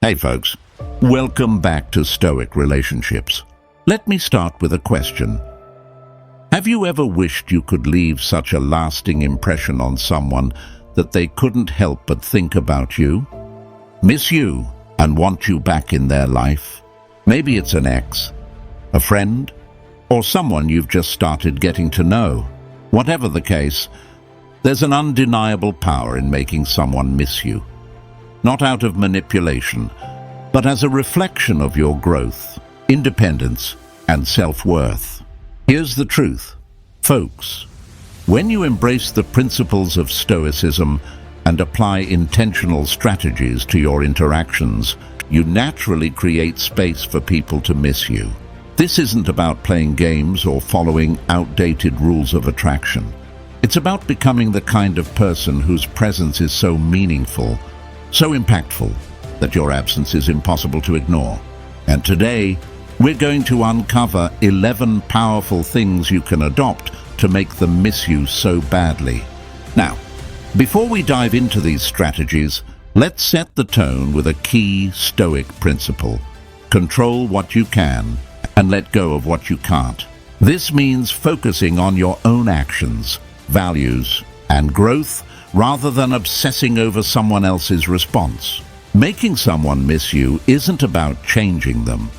Hey folks, welcome back to Stoic Relationships. Let me start with a question. Have you ever wished you could leave such a lasting impression on someone that they couldn't help but think about you, miss you, and want you back in their life? Maybe it's an ex, a friend, or someone you've just started getting to know. Whatever the case, there's an undeniable power in making someone miss you. Not out of manipulation, but as a reflection of your growth, independence, and self-worth. Here's the truth, folks. When you embrace the principles of Stoicism and apply intentional strategies to your interactions, you naturally create space for people to miss you. This isn't about playing games or following outdated rules of attraction. It's about becoming the kind of person whose presence is so meaningful, so impactful, that your absence is impossible to ignore. And today, we're going to uncover 11 powerful things you can adopt to make them miss you so badly. Now, before we dive into these strategies, let's set the tone with a key Stoic principle. Control what you can and let go of what you can't. This means focusing on your own actions, values, and growth rather than obsessing over someone else's response. Making someone miss you isn't about changing them.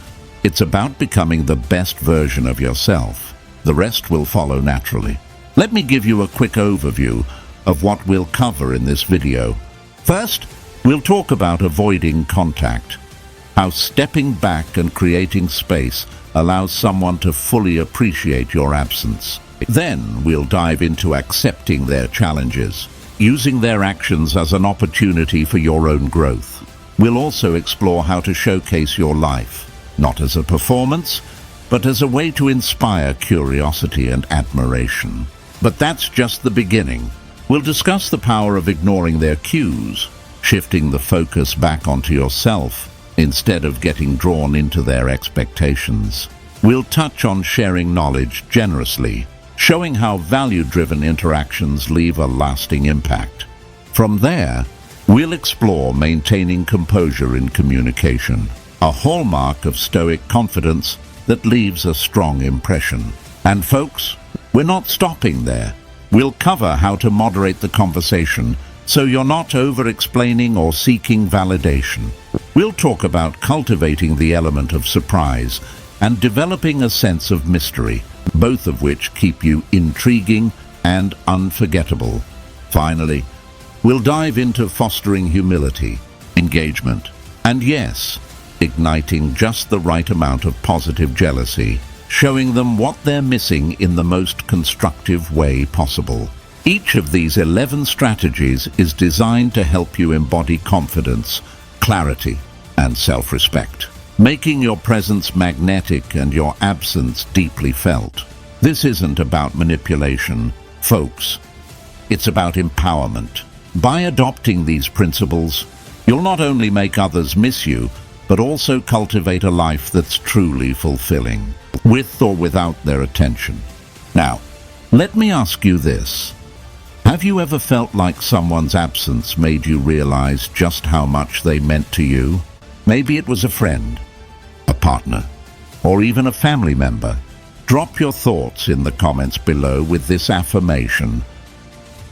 It's about becoming the best version of yourself. The rest will follow naturally. Let me give you a quick overview of what we'll cover in this video. First, we'll talk about avoiding contact, how stepping back and creating space allows someone to fully appreciate your absence. Then we'll dive into accepting their challenges, using their actions as an opportunity for your own growth. We'll also explore how to showcase your life, not as a performance, but as a way to inspire curiosity and admiration. But that's just the beginning. We'll discuss the power of ignoring their cues, shifting the focus back onto yourself instead of getting drawn into their expectations. We'll touch on sharing knowledge generously, showing how value-driven interactions leave a lasting impact. From there, we'll explore maintaining composure in communication, a hallmark of Stoic confidence that leaves a strong impression. And folks, we're not stopping there. We'll cover how to moderate the conversation so you're not over-explaining or seeking validation. We'll talk about cultivating the element of surprise and developing a sense of mystery, both of which keep you intriguing and unforgettable. Finally, we'll dive into fostering humility, engagement, and yes, igniting just the right amount of positive jealousy, showing them what they're missing in the most constructive way possible. Each of these 11 strategies is designed to help you embody confidence, clarity, and self-respect, making your presence magnetic and your absence deeply felt. This isn't about manipulation, folks. It's about empowerment. By adopting these principles, you'll not only make others miss you, but also cultivate a life that's truly fulfilling, with or without their attention. Now, let me ask you this. Have you ever felt like someone's absence made you realize just how much they meant to you? Maybe it was a friend, a partner, or even a family member. Drop your thoughts in the comments below with this affirmation: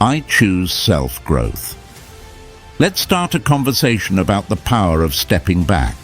I choose self-growth. Let's start a conversation about the power of stepping back,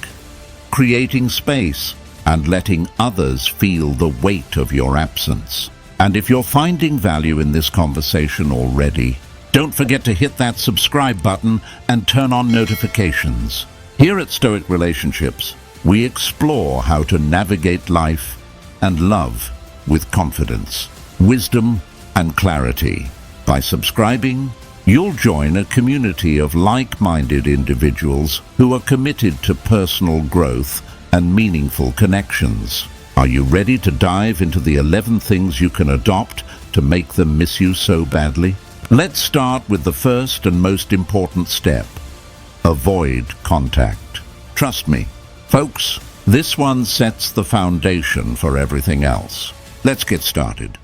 creating space, and letting others feel the weight of your absence. And if you're finding value in this conversation already, don't forget to hit that subscribe button and turn on notifications. Here at Stoic Relationships, we explore how to navigate life and love with confidence, wisdom, and clarity. By subscribing, you'll join a community of like-minded individuals who are committed to personal growth and meaningful connections. Are you ready to dive into the 11 things you can adopt to make them miss you so badly? Let's start with the first and most important step: avoid contact. Trust me, folks, this one sets the foundation for everything else. Let's get started.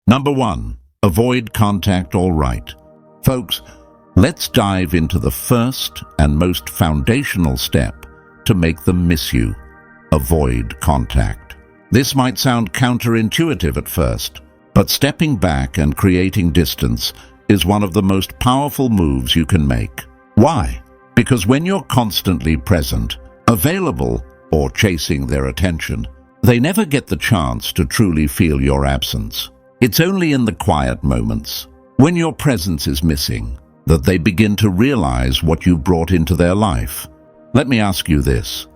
Number 1. Avoid contact all right. Folks, Let's dive into the first and most foundational step to make them miss you. Avoid contact. This might sound counterintuitive at first, but stepping back and creating distance is one of the most powerful moves you can make. Why? Because when you're constantly present, available, or chasing their attention, they never get the chance to truly feel your absence. It's only in the quiet moments, when your presence is missing, that they begin to realize what you brought into their life. Let me ask you this.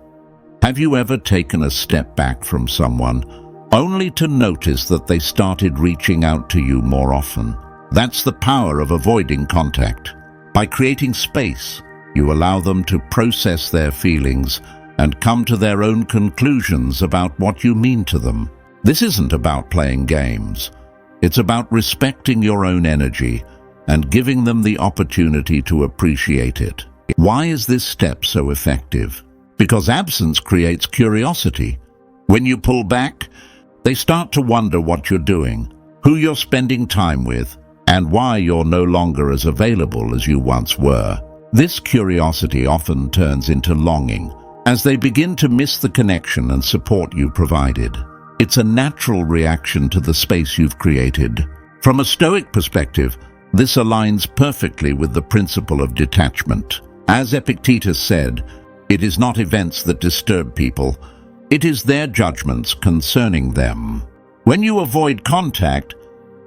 Have you ever taken a step back from someone only to notice that they started reaching out to you more often? That's the power of avoiding contact. By creating space, you allow them to process their feelings and come to their own conclusions about what you mean to them. This isn't about playing games. It's about respecting your own energy and giving them the opportunity to appreciate it. Why is this step so effective? Because absence creates curiosity. When you pull back, they start to wonder what you're doing, who you're spending time with, and why you're no longer as available as you once were. This curiosity often turns into longing, as they begin to miss the connection and support you provided. It's a natural reaction to the space you've created. From a Stoic perspective, this aligns perfectly with the principle of detachment. As Epictetus said, it is not events that disturb people, it is their judgments concerning them. When you avoid contact,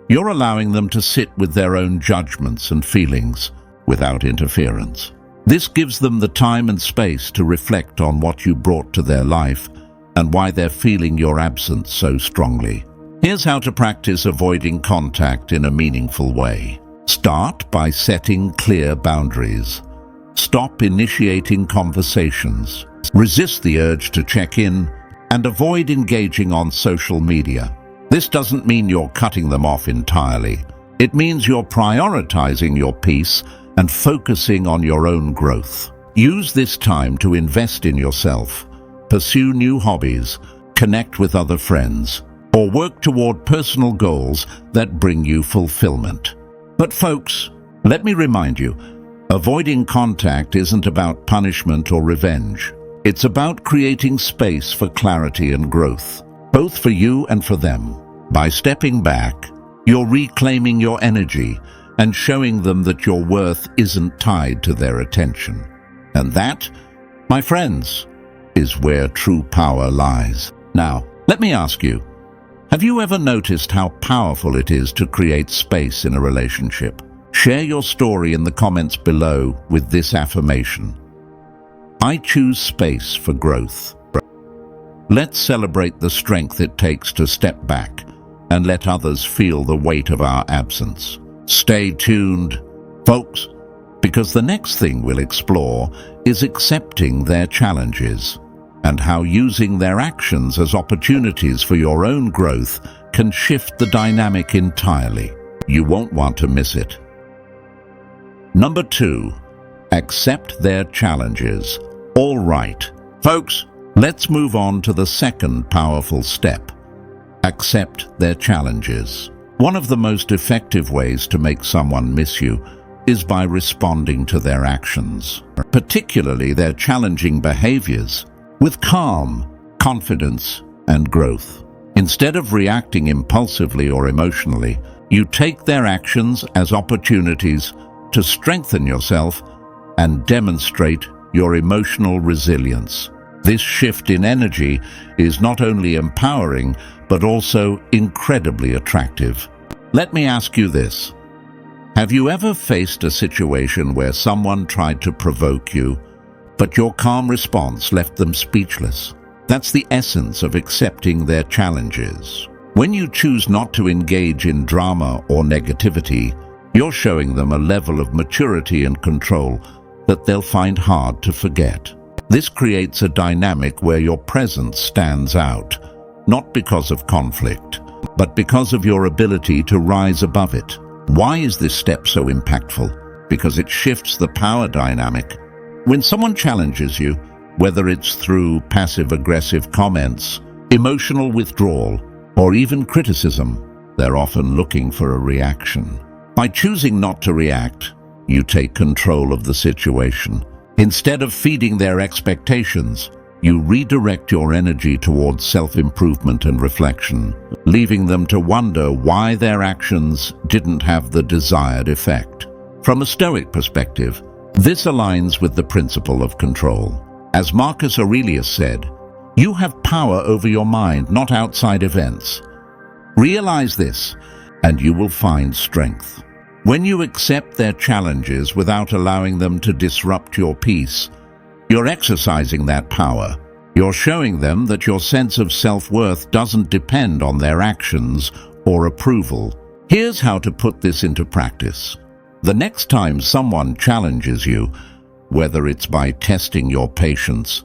you're allowing them to sit with their own judgments and feelings without interference. This gives them the time and space to reflect on what you brought to their life and why they're feeling your absence so strongly. Here's how to practice avoiding contact in a meaningful way. Start by setting clear boundaries. Stop initiating conversations. Resist the urge to check in and avoid engaging on social media. This doesn't mean you're cutting them off entirely. It means you're prioritizing your peace and focusing on your own growth. Use this time to invest in yourself, pursue new hobbies, connect with other friends, or work toward personal goals that bring you fulfillment. But folks, let me remind you, avoiding contact isn't about punishment or revenge. It's about creating space for clarity and growth, both for you and for them. By stepping back, you're reclaiming your energy and showing them that your worth isn't tied to their attention. And that, my friends, is where true power lies. Now, let me ask you, have you ever noticed how powerful it is to create space in a relationship? Share your story in the comments below with this affirmation. I choose space for growth. Let's celebrate the strength it takes to step back and let others feel the weight of our absence. Stay tuned, folks, because the next thing we'll explore is accepting their challenges and how using their actions as opportunities for your own growth can shift the dynamic entirely. You won't want to miss it. Number 2, accept their challenges. All right, folks, let's move on to the second powerful step. Accept their challenges. One of the most effective ways to make someone miss you is by responding to their actions, particularly their challenging behaviors, with calm, confidence, and growth. Instead of reacting impulsively or emotionally, you take their actions as opportunities to strengthen yourself and demonstrate your emotional resilience. This shift in energy is not only empowering, but also incredibly attractive. Let me ask you this. Have you ever faced a situation where someone tried to provoke you, but your calm response left them speechless? That's the essence of accepting their challenges. When you choose not to engage in drama or negativity, you're showing them a level of maturity and control that they'll find hard to forget. This creates a dynamic where your presence stands out, not because of conflict, but because of your ability to rise above it. Why is this step so impactful? Because it shifts the power dynamic. When someone challenges you, whether it's through passive-aggressive comments, emotional withdrawal, or even criticism, they're often looking for a reaction. By choosing not to react, you take control of the situation. Instead of feeding their expectations, you redirect your energy towards self-improvement and reflection, leaving them to wonder why their actions didn't have the desired effect. From a Stoic perspective, this aligns with the principle of control. As Marcus Aurelius said, "You have power over your mind, not outside events." Realize this, and you will find strength. When you accept their challenges without allowing them to disrupt your peace, you're exercising that power. You're showing them that your sense of self-worth doesn't depend on their actions or approval. Here's how to put this into practice. The next time someone challenges you, whether it's by testing your patience,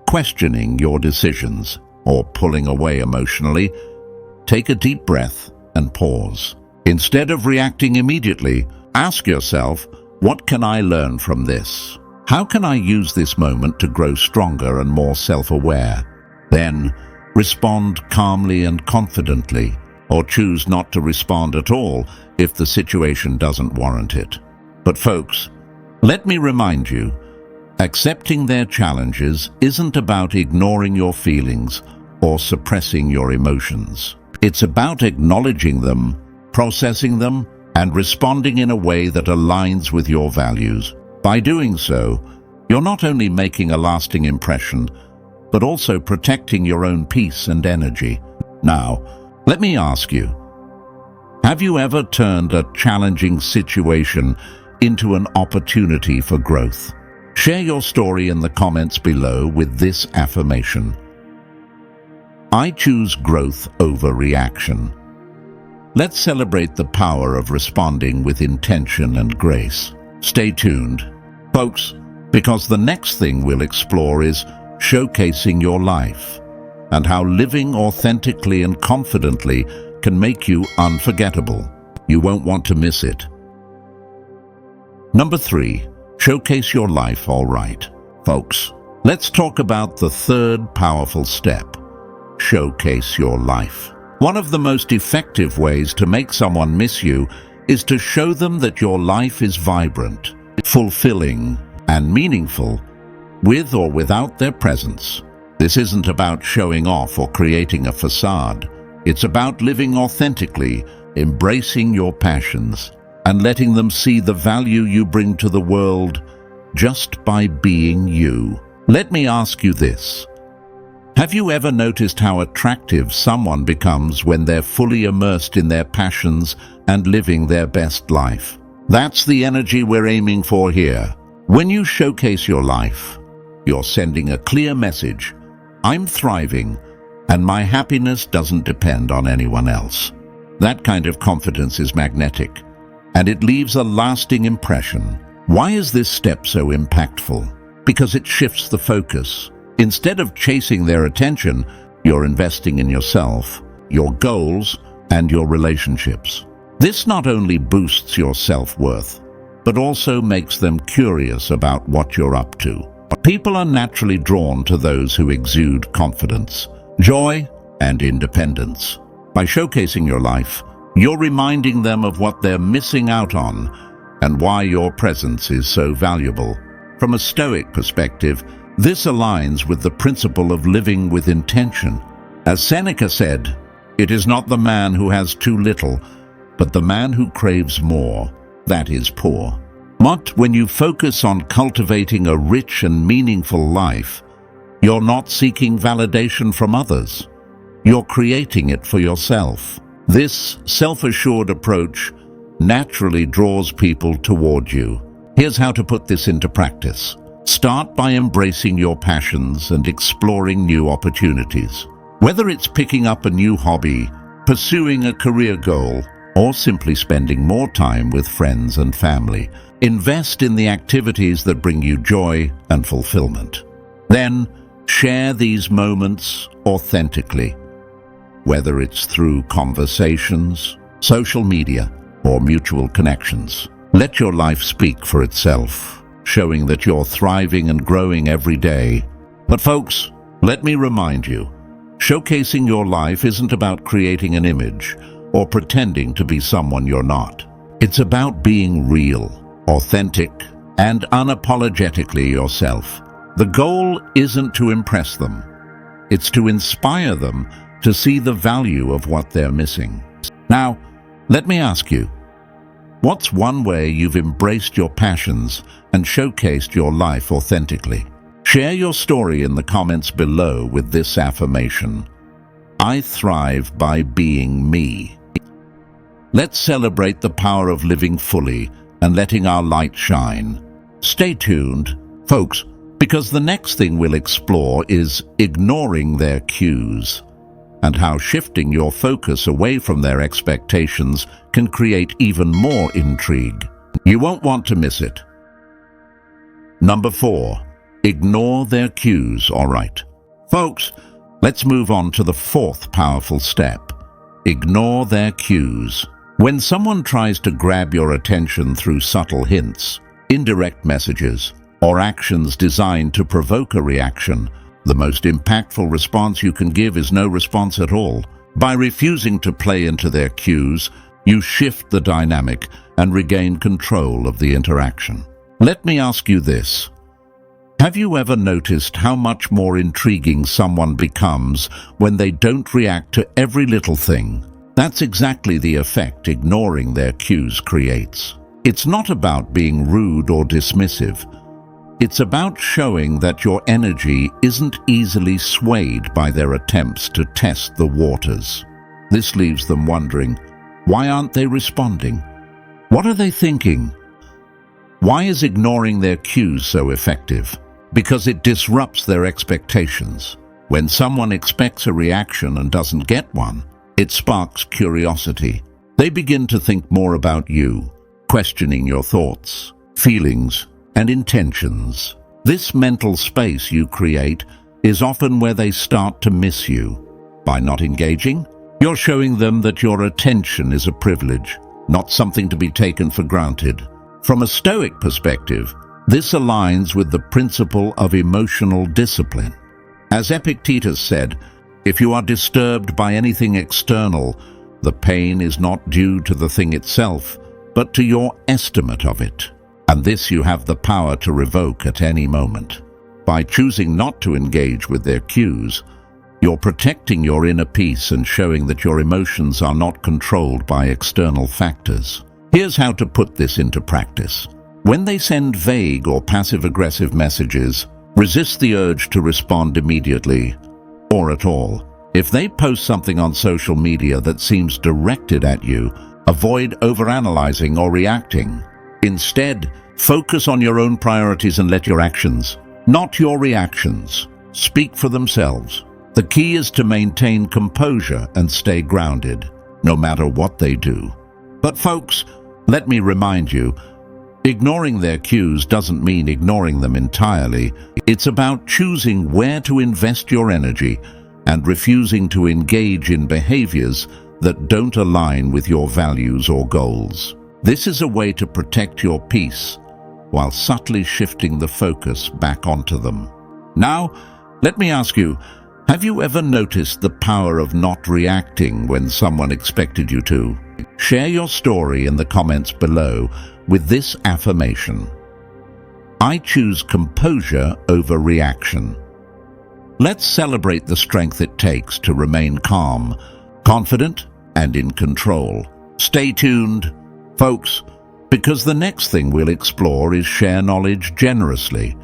questioning your decisions, or pulling away emotionally, take a deep breath and pause. Instead of reacting immediately, ask yourself, what can I learn from this? How can I use this moment to grow stronger and more self-aware? Then, respond calmly and confidently, or choose not to respond at all if the situation doesn't warrant it. But folks, let me remind you, accepting their challenges isn't about ignoring your feelings or suppressing your emotions. It's about acknowledging them, processing them, and responding in a way that aligns with your values. By doing so, you're not only making a lasting impression, but also protecting your own peace and energy. Now, let me ask you, have you ever turned a challenging situation into an opportunity for growth? Share your story in the comments below with this affirmation: I choose growth over reaction. Let's celebrate the power of responding with intention and grace. Stay tuned, folks, because the next thing we'll explore is showcasing your life and how living authentically and confidently can make you unforgettable. You won't want to miss it. Number 3, showcase your life all right. Folks, let's talk about the third powerful step: showcase your life. One of the most effective ways to make someone miss you is to show them that your life is vibrant, fulfilling, and meaningful, with or without their presence. This isn't about showing off or creating a facade. It's about living authentically, embracing your passions, and letting them see the value you bring to the world just by being you. Let me ask you this. Have you ever noticed how attractive someone becomes when they're fully immersed in their passions and living their best life? That's the energy we're aiming for here. When you showcase your life, you're sending a clear message: I'm thriving, and my happiness doesn't depend on anyone else. That kind of confidence is magnetic, and it leaves a lasting impression. Why is this step so impactful? Because it shifts the focus. Instead of chasing their attention, you're investing in yourself, your goals, and your relationships. This not only boosts your self-worth, but also makes them curious about what you're up to. People are naturally drawn to those who exude confidence, joy, and independence. By showcasing your life, you're reminding them of what they're missing out on and why your presence is so valuable. From a Stoic perspective, this aligns with the principle of living with intention. As Seneca said, "It is not the man who has too little, but the man who craves more, that is poor." But when you focus on cultivating a rich and meaningful life, you're not seeking validation from others. You're creating it for yourself. This self-assured approach naturally draws people toward you. Here's how to put this into practice. Start by embracing your passions and exploring new opportunities. Whether it's picking up a new hobby, pursuing a career goal, or simply spending more time with friends and family, invest in the activities that bring you joy and fulfillment. Then, share these moments authentically, whether it's through conversations, social media, or mutual connections. Let your life speak for itself, showing that you're thriving and growing every day. But folks, let me remind you, showcasing your life isn't about creating an image or pretending to be someone you're not. It's about being real, authentic, and unapologetically yourself. The goal isn't to impress them. It's to inspire them to see the value of what they're missing. Now, let me ask you, what's one way you've embraced your passions and showcased your life authentically? Share your story in the comments below with this affirmation: I thrive by being me. Let's celebrate the power of living fully and letting our light shine. Stay tuned, folks, because the next thing we'll explore is ignoring their cues, and how shifting your focus away from their expectations can create even more intrigue. You won't want to miss it. Number 4. Ignore their cues, all right. Folks, let's move on to the 4th powerful step. Ignore their cues. When someone tries to grab your attention through subtle hints, indirect messages, or actions designed to provoke a reaction, the most impactful response you can give is no response at all. By refusing to play into their cues, you shift the dynamic and regain control of the interaction. Let me ask you this. Have you ever noticed how much more intriguing someone becomes when they don't react to every little thing? That's exactly the effect ignoring their cues creates. It's not about being rude or dismissive. It's about showing that your energy isn't easily swayed by their attempts to test the waters. This leaves them wondering, why aren't they responding? What are they thinking? Why is ignoring their cues so effective? Because it disrupts their expectations. When someone expects a reaction and doesn't get one, it sparks curiosity. They begin to think more about you, questioning your thoughts, feelings, and intentions. This mental space you create is often where they start to miss you. By not engaging, you're showing them that your attention is a privilege, not something to be taken for granted. From a Stoic perspective, this aligns with the principle of emotional discipline. As Epictetus said, if you are disturbed by anything external, the pain is not due to the thing itself, but to your estimate of it. And this you have the power to revoke at any moment. By choosing not to engage with their cues, you're protecting your inner peace and showing that your emotions are not controlled by external factors. Here's how to put this into practice. When they send vague or passive-aggressive messages, resist the urge to respond immediately, or at all. If they post something on social media that seems directed at you, avoid overanalyzing or reacting. Instead, focus on your own priorities and let your actions, not your reactions, speak for themselves. The key is to maintain composure and stay grounded, no matter what they do. But folks, let me remind you, ignoring their cues doesn't mean ignoring them entirely. It's about choosing where to invest your energy and refusing to engage in behaviors that don't align with your values or goals. This is a way to protect your peace while subtly shifting the focus back onto them. Now, let me ask you, have you ever noticed the power of not reacting when someone expected you to? Share your story in the comments below with this affirmation: I choose composure over reaction. Let's celebrate the strength it takes to remain calm, confident, and in control. Stay tuned, folks, because the next thing we'll explore is share knowledge generously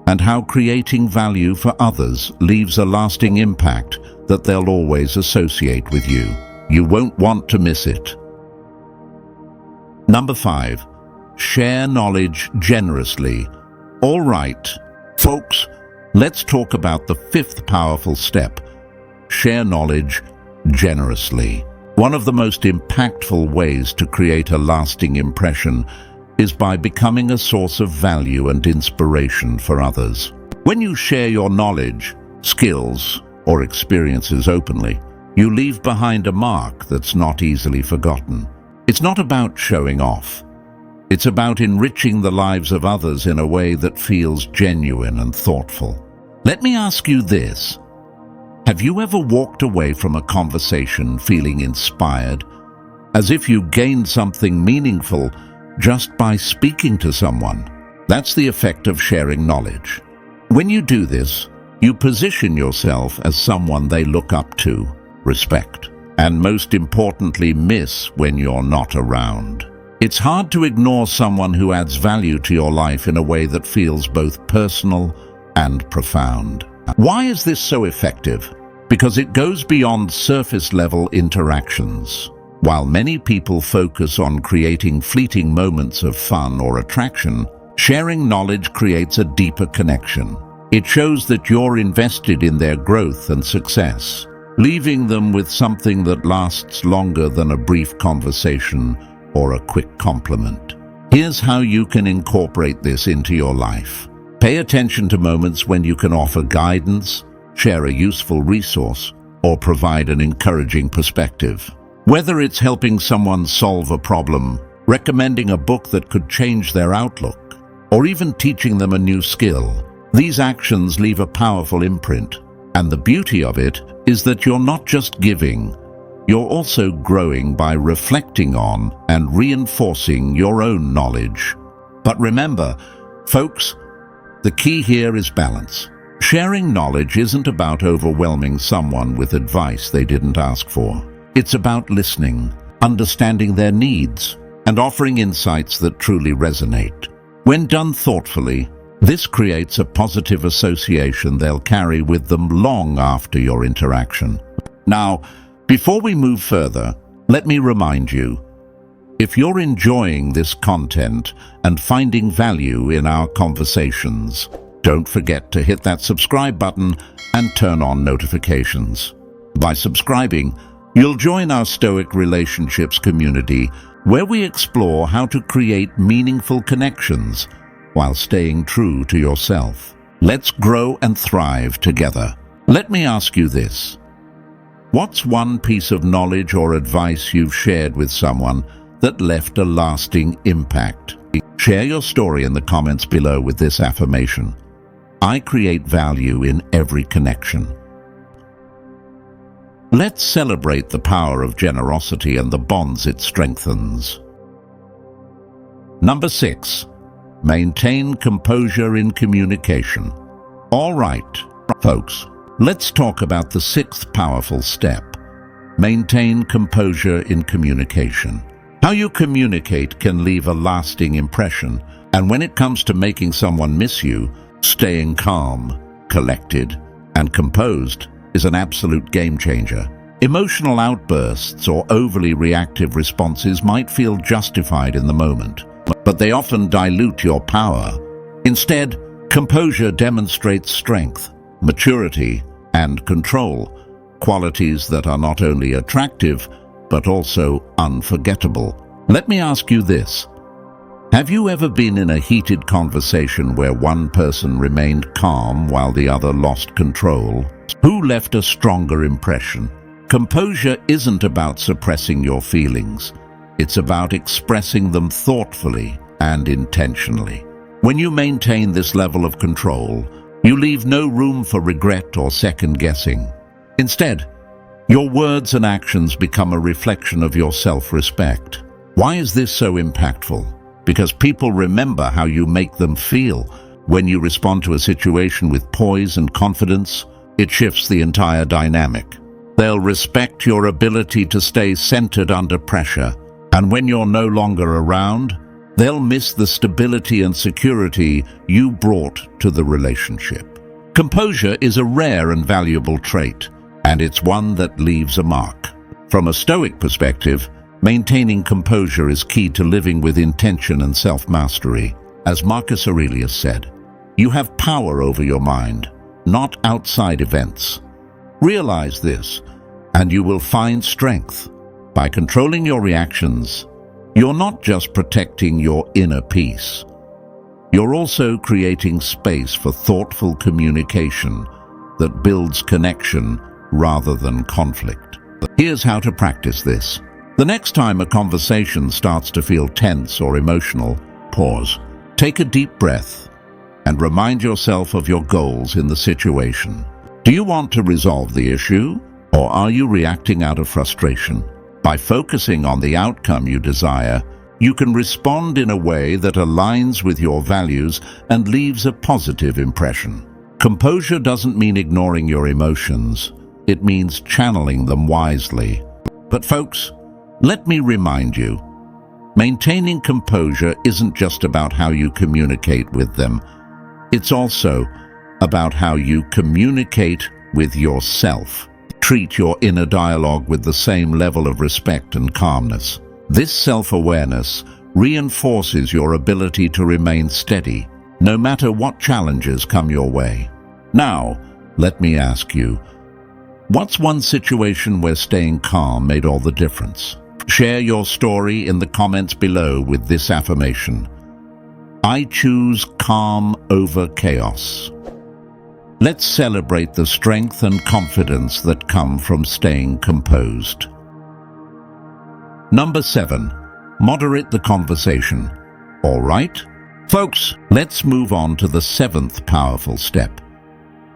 and how creating value for others leaves a lasting impact that they'll always associate with you. You won't want to miss it. Number 5. Share knowledge generously. All right, folks, let's talk about the 5th powerful step. Share knowledge generously. One of the most impactful ways to create a lasting impression is by becoming a source of value and inspiration for others. When you share your knowledge, skills, or experiences openly, you leave behind a mark that's not easily forgotten. It's not about showing off. It's about enriching the lives of others in a way that feels genuine and thoughtful. Let me ask you this. Have you ever walked away from a conversation feeling inspired, as if you gained something meaningful, just by speaking to someone. That's the effect of sharing knowledge. When you do this, you position yourself as someone they look up to, respect, and most importantly miss when you're not around. It's hard to ignore someone who adds value to your life in a way that feels both personal and profound. Why is this so effective? Because it goes beyond surface-level interactions. While many people focus on creating fleeting moments of fun or attraction, sharing knowledge creates a deeper connection. It shows that you're invested in their growth and success, leaving them with something that lasts longer than a brief conversation or a quick compliment. Here's how you can incorporate this into your life. Pay attention to moments when you can offer guidance, share a useful resource, or provide an encouraging perspective. Whether it's helping someone solve a problem, recommending a book that could change their outlook, or even teaching them a new skill, these actions leave a powerful imprint. And the beauty of it is that you're not just giving, you're also growing by reflecting on and reinforcing your own knowledge. But remember, folks, the key here is balance. Sharing knowledge isn't about overwhelming someone with advice they didn't ask for. It's about listening, understanding their needs, and offering insights that truly resonate. When done thoughtfully, this creates a positive association they'll carry with them long after your interaction. Now, before we move further, let me remind you, if you're enjoying this content and finding value in our conversations, don't forget to hit that subscribe button and turn on notifications. By subscribing, you'll join our Stoic Relationships community, where we explore how to create meaningful connections while staying true to yourself. Let's grow and thrive together. Let me ask you this. What's one piece of knowledge or advice you've shared with someone that left a lasting impact? Share your story in the comments below with this affirmation. I create value in every connection. Let's celebrate the power of generosity and the bonds it strengthens. Number 6. Maintain composure in communication. All right, folks, let's talk about the 6th powerful step. Maintain composure in communication. How you communicate can leave a lasting impression, and when it comes to making someone miss you, staying calm, collected, and composed is an absolute game changer. Emotional outbursts or overly reactive responses might feel justified in the moment, but they often dilute your power. Instead, composure demonstrates strength, maturity, and control, qualities that are not only attractive, but also unforgettable. Let me ask you this. Have you ever been in a heated conversation where one person remained calm while the other lost control? Who left a stronger impression? Composure isn't about suppressing your feelings. It's about expressing them thoughtfully and intentionally. When you maintain this level of control, you leave no room for regret or second-guessing. Instead, your words and actions become a reflection of your self-respect. Why is this so impactful? Because people remember how you make them feel. When you respond to a situation with poise and confidence, it shifts the entire dynamic. They'll respect your ability to stay centered under pressure, and when you're no longer around, they'll miss the stability and security you brought to the relationship. Composure is a rare and valuable trait, and it's one that leaves a mark. From a Stoic perspective, maintaining composure is key to living with intention and self-mastery. As Marcus Aurelius said, you have power over your mind, not outside events. Realize this, and you will find strength. By controlling your reactions, you're not just protecting your inner peace. You're also creating space for thoughtful communication that builds connection rather than conflict. Here's how to practice this. The next time a conversation starts to feel tense or emotional, pause, take a deep breath, and remind yourself of your goals in the situation. Do you want to resolve the issue, or are you reacting out of frustration? By focusing on the outcome you desire, You can respond in a way that aligns with your values and leaves a positive impression. Composure doesn't mean ignoring your emotions. It means channeling them wisely. But folks, let me remind you, maintaining composure isn't just about how you communicate with them. It's also about how you communicate with yourself. Treat your inner dialogue with the same level of respect and calmness. This self-awareness reinforces your ability to remain steady, no matter what challenges come your way. Now, let me ask you, what's one situation where staying calm made all the difference? Share your story in the comments below with this affirmation: I choose calm over chaos. Let's celebrate the strength and confidence that come from staying composed. Number 7. Moderate the conversation. All right? Folks, let's move on to the 7th powerful step.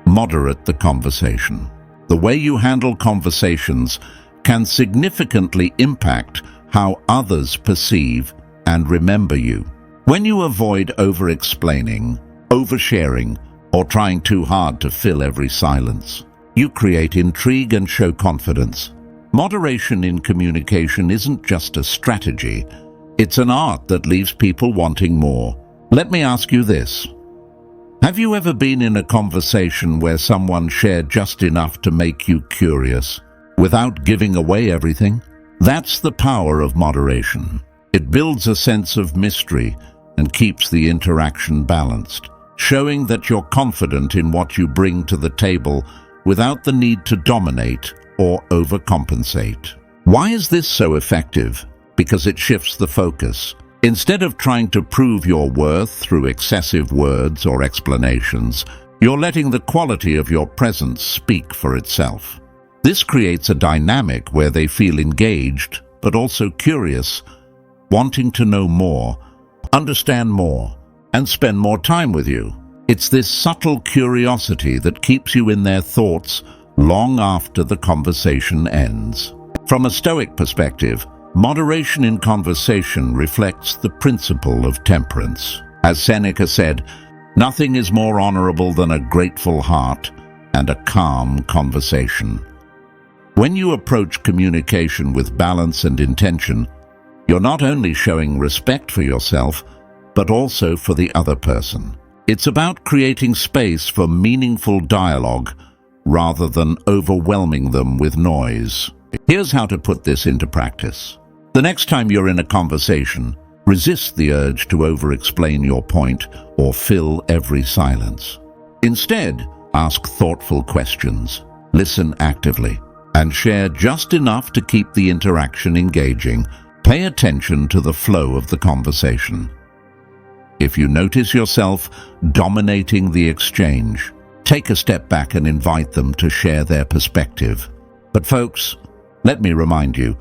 Moderate the conversation. The way you handle conversations can significantly impact how others perceive and remember you. When you avoid over-explaining, oversharing, or trying too hard to fill every silence, you create intrigue and show confidence. Moderation in communication isn't just a strategy, it's an art that leaves people wanting more. Let me ask you this. Have you ever been in a conversation where someone shared just enough to make you curious, without giving away everything? That's the power of moderation. It builds a sense of mystery and keeps the interaction balanced, showing that you're confident in what you bring to the table without the need to dominate or overcompensate. Why is this so effective? Because it shifts the focus. Instead of trying to prove your worth through excessive words or explanations, you're letting the quality of your presence speak for itself. This creates a dynamic where they feel engaged, but also curious, wanting to know more, understand more, and spend more time with you. It's this subtle curiosity that keeps you in their thoughts long after the conversation ends. From a Stoic perspective, moderation in conversation reflects the principle of temperance. As Seneca said, nothing is more honorable than a grateful heart and a calm conversation. When you approach communication with balance and intention, you're not only showing respect for yourself, but also for the other person. It's about creating space for meaningful dialogue rather than overwhelming them with noise. Here's how to put this into practice. The next time you're in a conversation, resist the urge to over-explain your point or fill every silence. Instead, ask thoughtful questions, listen actively, and share just enough to keep the interaction engaging. Pay attention to the flow of the conversation. If you notice yourself dominating the exchange, take a step back and invite them to share their perspective. But folks, let me remind you,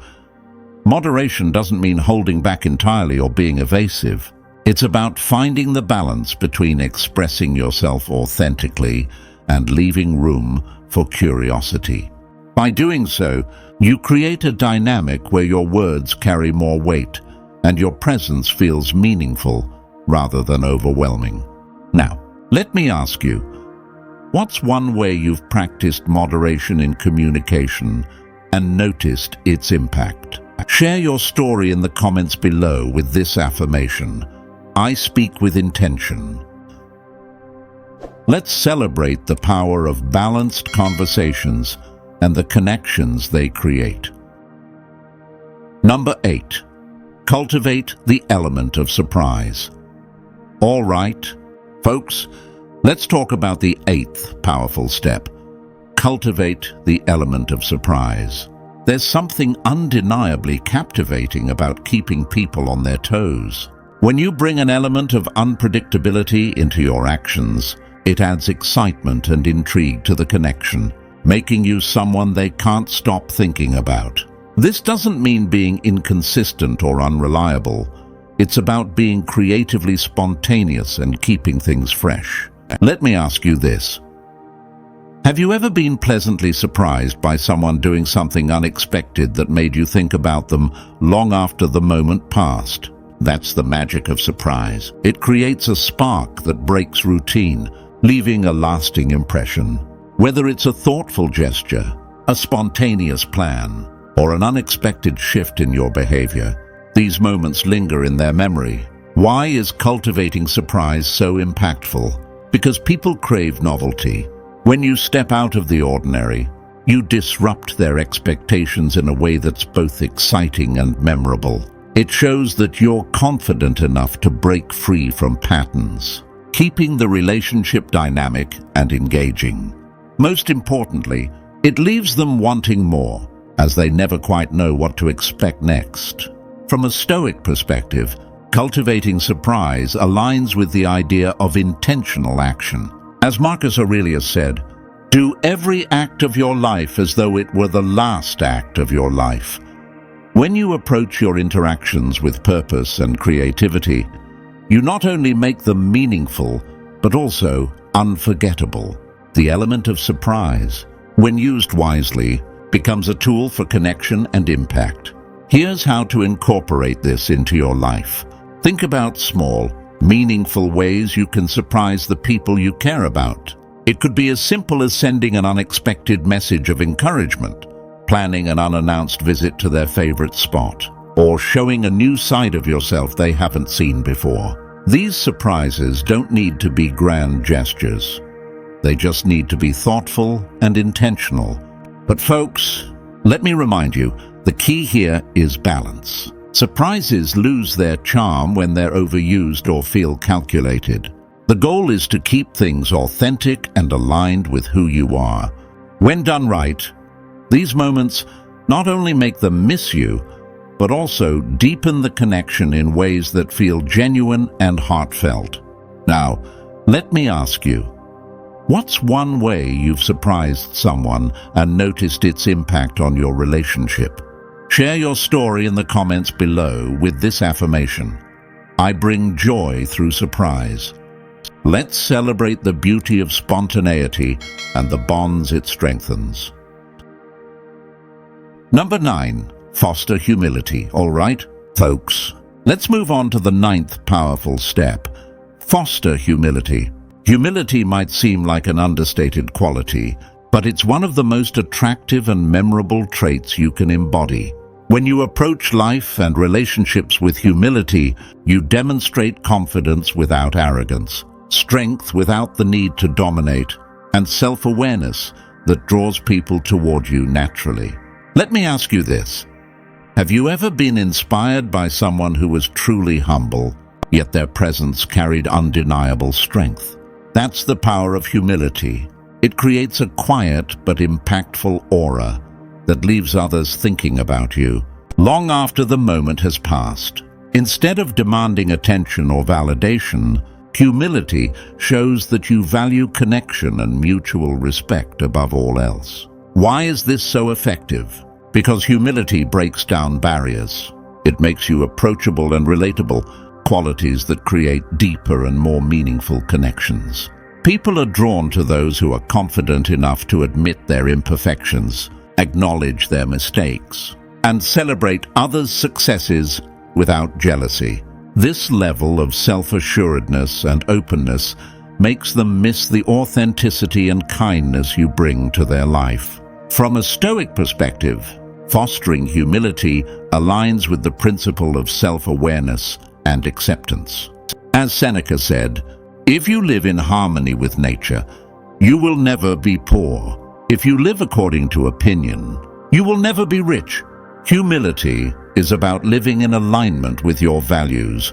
moderation doesn't mean holding back entirely or being evasive. It's about finding the balance between expressing yourself authentically and leaving room for curiosity. By doing so, you create a dynamic where your words carry more weight and your presence feels meaningful rather than overwhelming. Now, let me ask you, what's one way you've practiced moderation in communication and noticed its impact? Share your story in the comments below with this affirmation: I speak with intention. Let's celebrate the power of balanced conversations and the connections they create. Number 8. Cultivate the element of surprise. All right, folks, let's talk about the 8th powerful step. Cultivate the element of surprise. There's something undeniably captivating about keeping people on their toes. When you bring an element of unpredictability into your actions, it adds excitement and intrigue to the connection, making you someone they can't stop thinking about. This doesn't mean being inconsistent or unreliable. It's about being creatively spontaneous and keeping things fresh. Let me ask you this. Have you ever been pleasantly surprised by someone doing something unexpected that made you think about them long after the moment passed? That's the magic of surprise. It creates a spark that breaks routine, leaving a lasting impression. Whether it's a thoughtful gesture, a spontaneous plan, or an unexpected shift in your behavior, these moments linger in their memory. Why is cultivating surprise so impactful? Because people crave novelty. When you step out of the ordinary, you disrupt their expectations in a way that's both exciting and memorable. It shows that you're confident enough to break free from patterns, keeping the relationship dynamic and engaging. Most importantly, it leaves them wanting more, as they never quite know what to expect next. From a Stoic perspective, cultivating surprise aligns with the idea of intentional action. As Marcus Aurelius said, "Do every act of your life as though it were the last act of your life." When you approach your interactions with purpose and creativity, you not only make them meaningful, but also unforgettable. The element of surprise, when used wisely, becomes a tool for connection and impact. Here's how to incorporate this into your life. Think about small, meaningful ways you can surprise the people you care about. It could be as simple as sending an unexpected message of encouragement, planning an unannounced visit to their favorite spot, or showing a new side of yourself they haven't seen before. These surprises don't need to be grand gestures. They just need to be thoughtful and intentional. But folks, let me remind you, the key here is balance. Surprises lose their charm when they're overused or feel calculated. The goal is to keep things authentic and aligned with who you are. When done right, these moments not only make them miss you, but also deepen the connection in ways that feel genuine and heartfelt. Now, let me ask you, what's one way you've surprised someone and noticed its impact on your relationship? Share your story in the comments below with this affirmation: I bring joy through surprise. Let's celebrate the beauty of spontaneity and the bonds it strengthens. Number 9, foster humility. All right, folks, let's move on to the 9th powerful step: foster humility. Humility might seem like an understated quality, but it's one of the most attractive and memorable traits you can embody. When you approach life and relationships with humility, you demonstrate confidence without arrogance, strength without the need to dominate, and self-awareness that draws people toward you naturally. Let me ask you this: have you ever been inspired by someone who was truly humble, yet their presence carried undeniable strength? That's the power of humility. It creates a quiet but impactful aura that leaves others thinking about you long after the moment has passed. Instead of demanding attention or validation, humility shows that you value connection and mutual respect above all else. Why is this so effective? Because humility breaks down barriers. It makes you approachable and relatable, qualities that create deeper and more meaningful connections. People are drawn to those who are confident enough to admit their imperfections, acknowledge their mistakes, and celebrate others' successes without jealousy. This level of self-assuredness and openness makes them miss the authenticity and kindness you bring to their life. From a Stoic perspective, fostering humility aligns with the principle of self-awareness and acceptance. As Seneca said, "If you live in harmony with nature, you will never be poor. If you live according to opinion, you will never be rich." Humility is about living in alignment with your values,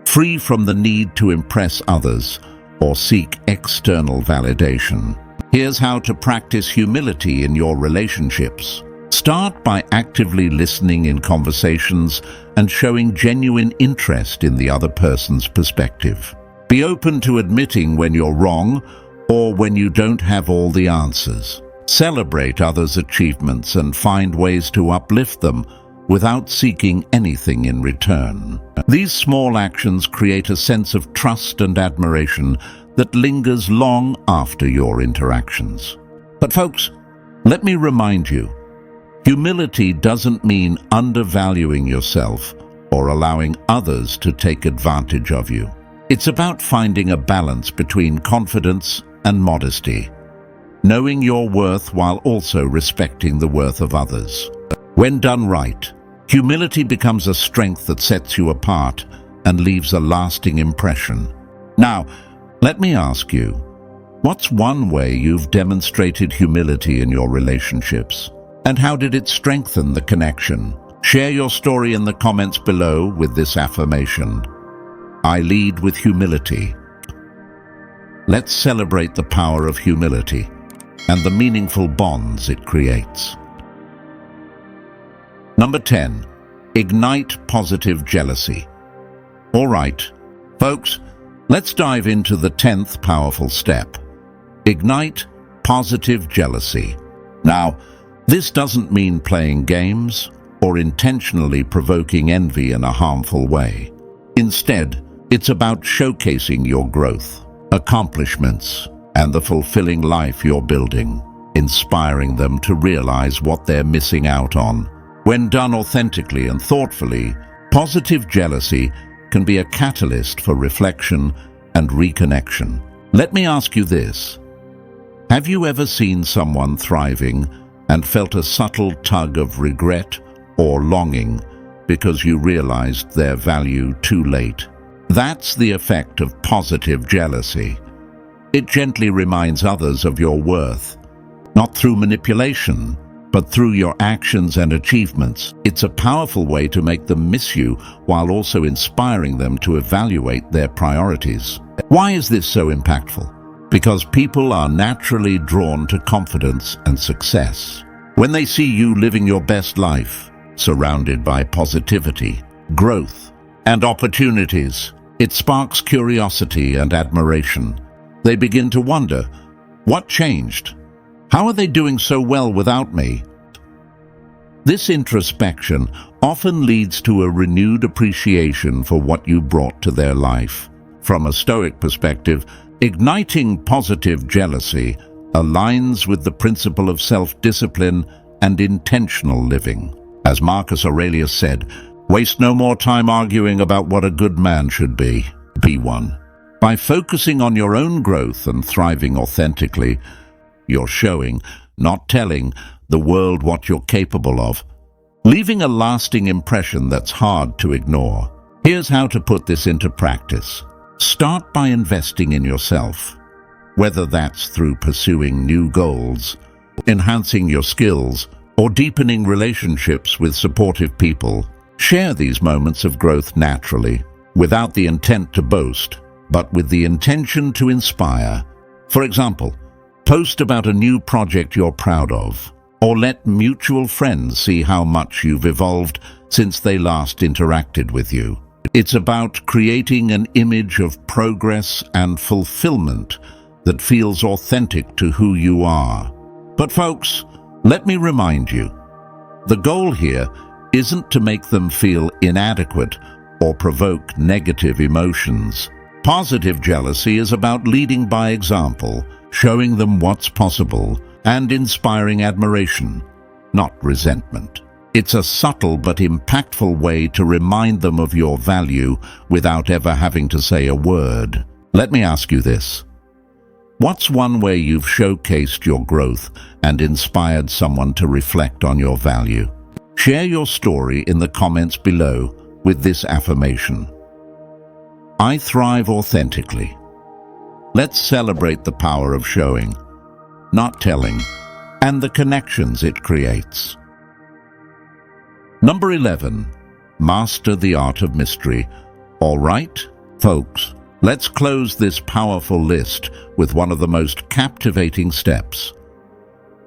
free from the need to impress others or seek external validation. Here's how to practice humility in your relationships. Start by actively listening in conversations and showing genuine interest in the other person's perspective. Be open to admitting when you're wrong or when you don't have all the answers. Celebrate others' achievements and find ways to uplift them without seeking anything in return. These small actions create a sense of trust and admiration that lingers long after your interactions. But folks, let me remind you, humility doesn't mean undervaluing yourself or allowing others to take advantage of you. It's about finding a balance between confidence and modesty, knowing your worth while also respecting the worth of others. When done right, humility becomes a strength that sets you apart and leaves a lasting impression. Now, let me ask you, what's one way you've demonstrated humility in your relationships? And how did it strengthen the connection? Share your story in the comments below with this affirmation: I lead with humility. Let's celebrate the power of humility and the meaningful bonds it creates. Number 10, ignite positive jealousy. All right, folks, let's dive into the 10th powerful step. Ignite positive jealousy. Now, this doesn't mean playing games or intentionally provoking envy in a harmful way. Instead, it's about showcasing your growth, accomplishments, and the fulfilling life you're building, inspiring them to realize what they're missing out on. When done authentically and thoughtfully, positive jealousy can be a catalyst for reflection and reconnection. Let me ask you this: have you ever seen someone thriving and felt a subtle tug of regret or longing because you realized their value too late? That's the effect of positive jealousy. It gently reminds others of your worth, not through manipulation, but through your actions and achievements. It's a powerful way to make them miss you while also inspiring them to evaluate their priorities. Why is this so impactful? Because people are naturally drawn to confidence and success. When they see you living your best life, surrounded by positivity, growth, and opportunities, it sparks curiosity and admiration. They begin to wonder, what changed? How are they doing so well without me? This introspection often leads to a renewed appreciation for what you brought to their life. From a Stoic perspective, igniting positive jealousy aligns with the principle of self-discipline and intentional living. As Marcus Aurelius said, waste no more time arguing about what a good man should be. Be one. By focusing on your own growth and thriving authentically, you're showing, not telling, the world what you're capable of, leaving a lasting impression that's hard to ignore. Here's how to put this into practice. Start by investing in yourself, whether that's through pursuing new goals, enhancing your skills, or deepening relationships with supportive people. Share these moments of growth naturally, without the intent to boast, but with the intention to inspire. For example, post about a new project you're proud of, or let mutual friends see how much you've evolved since they last interacted with you. It's about creating an image of progress and fulfillment that feels authentic to who you are. But folks, let me remind you, the goal here isn't to make them feel inadequate or provoke negative emotions. Positive jealousy is about leading by example, showing them what's possible, and inspiring admiration, not resentment. It's a subtle but impactful way to remind them of your value without ever having to say a word. Let me ask you this. What's one way you've showcased your growth and inspired someone to reflect on your value? Share your story in the comments below with this affirmation: I thrive authentically. Let's celebrate the power of showing, not telling, and the connections it creates. Number 11, master the art of mystery. All right, folks, let's close this powerful list with one of the most captivating steps.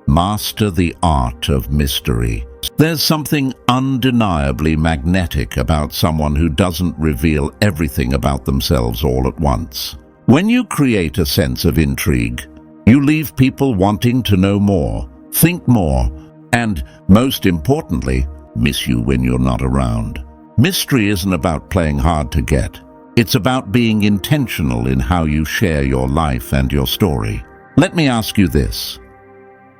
Master the art of mystery. There's something undeniably magnetic about someone who doesn't reveal everything about themselves all at once. When you create a sense of intrigue, you leave people wanting to know more, think more, and, most importantly, miss you when you're not around. Mystery isn't about playing hard to get. It's about being intentional in how you share your life and your story. Let me ask you this.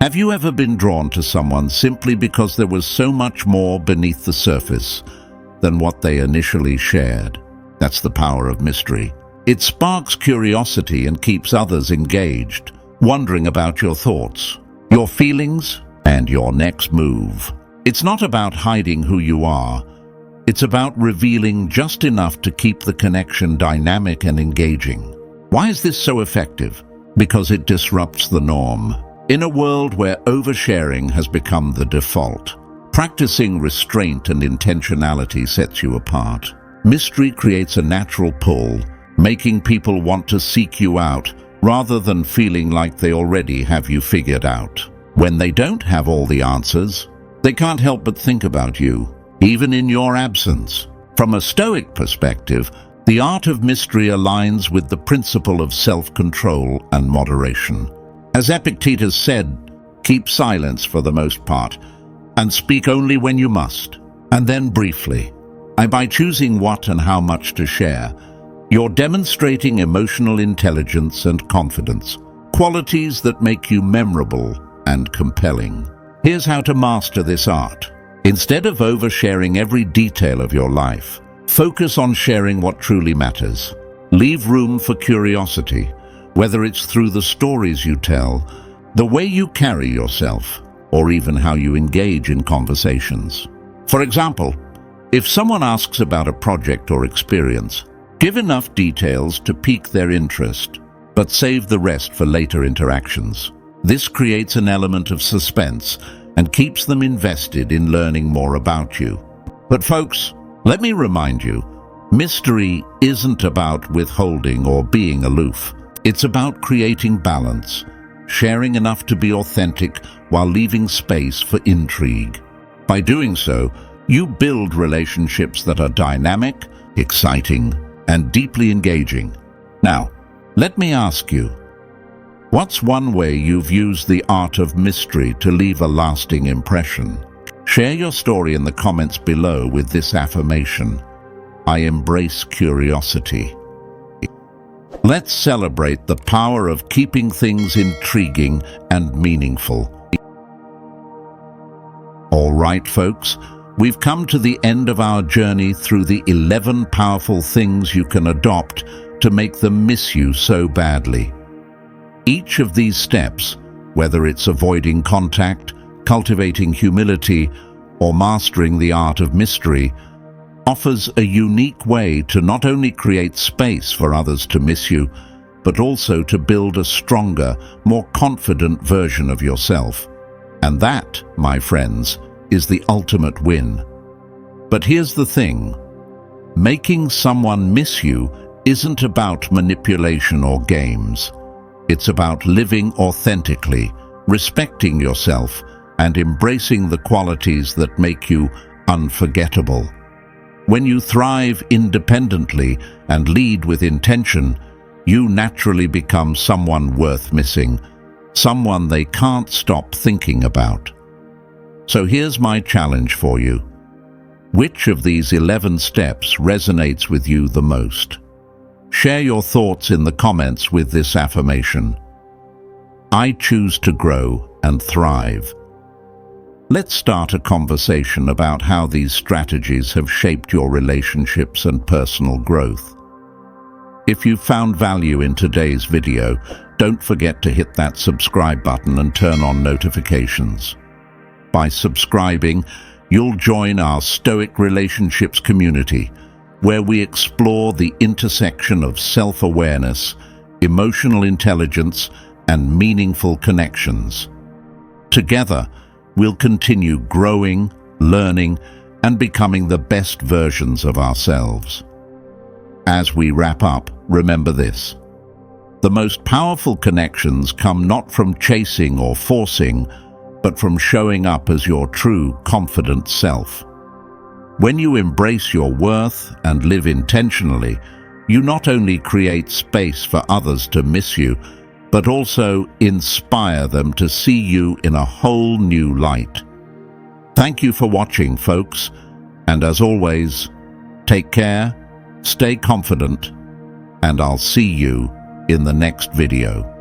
Have you ever been drawn to someone simply because there was so much more beneath the surface? than what they initially shared. That's the power of mystery. It sparks curiosity and keeps others engaged, wondering about your thoughts, your feelings, and your next move. It's not about hiding who you are. It's about revealing just enough to keep the connection dynamic and engaging. Why is this so effective? Because it disrupts the norm. In a world where oversharing has become the default, practicing restraint and intentionality sets you apart. Mystery creates a natural pull, making people want to seek you out rather than feeling like they already have you figured out. When they don't have all the answers, they can't help but think about you, even in your absence. From a Stoic perspective, the art of mystery aligns with the principle of self-control and moderation. As Epictetus said, keep silence for the most part, and speak only when you must, and then briefly. By choosing what and how much to share, you're demonstrating emotional intelligence and confidence, qualities that make you memorable and compelling. Here's how to master this art. Instead of oversharing every detail of your life, focus on sharing what truly matters. Leave room for curiosity, whether it's through the stories you tell, the way you carry yourself, or even how you engage in conversations. For example, if someone asks about a project or experience, give enough details to pique their interest, but save the rest for later interactions. This creates an element of suspense and keeps them invested in learning more about you. But folks, let me remind you, mystery isn't about withholding or being aloof. It's about creating balance, sharing enough to be authentic while leaving space for intrigue. By doing so, you build relationships that are dynamic, exciting, and deeply engaging. Now, let me ask you, what's one way you've used the art of mystery to leave a lasting impression? Share your story in the comments below with this affirmation: I embrace curiosity. Let's celebrate the power of keeping things intriguing and meaningful. All right, folks, we've come to the end of our journey through the 11 powerful things you can adopt to make them miss you so badly. Each of these steps, whether it's avoiding contact, cultivating humility, or mastering the art of mystery, offers a unique way to not only create space for others to miss you, but also to build a stronger, more confident version of yourself. And that, my friends, is the ultimate win. But here's the thing. Making someone miss you isn't about manipulation or games. It's about living authentically, respecting yourself, and embracing the qualities that make you unforgettable. When you thrive independently and lead with intention, you naturally become someone worth missing, someone they can't stop thinking about. So here's my challenge for you. Which of these 11 steps resonates with you the most? Share your thoughts in the comments with this affirmation: I choose to grow and thrive. Let's start a conversation about how these strategies have shaped your relationships and personal growth. If you found value in today's video, don't forget to hit that subscribe button and turn on notifications. By subscribing, you'll join our Stoic Relationships community, where we explore the intersection of self-awareness, emotional intelligence, and meaningful connections. Together, we'll continue growing, learning, and becoming the best versions of ourselves. As we wrap up, remember this: the most powerful connections come not from chasing or forcing, but from showing up as your true, confident self. When you embrace your worth and live intentionally, you not only create space for others to miss you, but also inspire them to see you in a whole new light. Thank you for watching, folks, and as always, take care, stay confident, and I'll see you in the next video.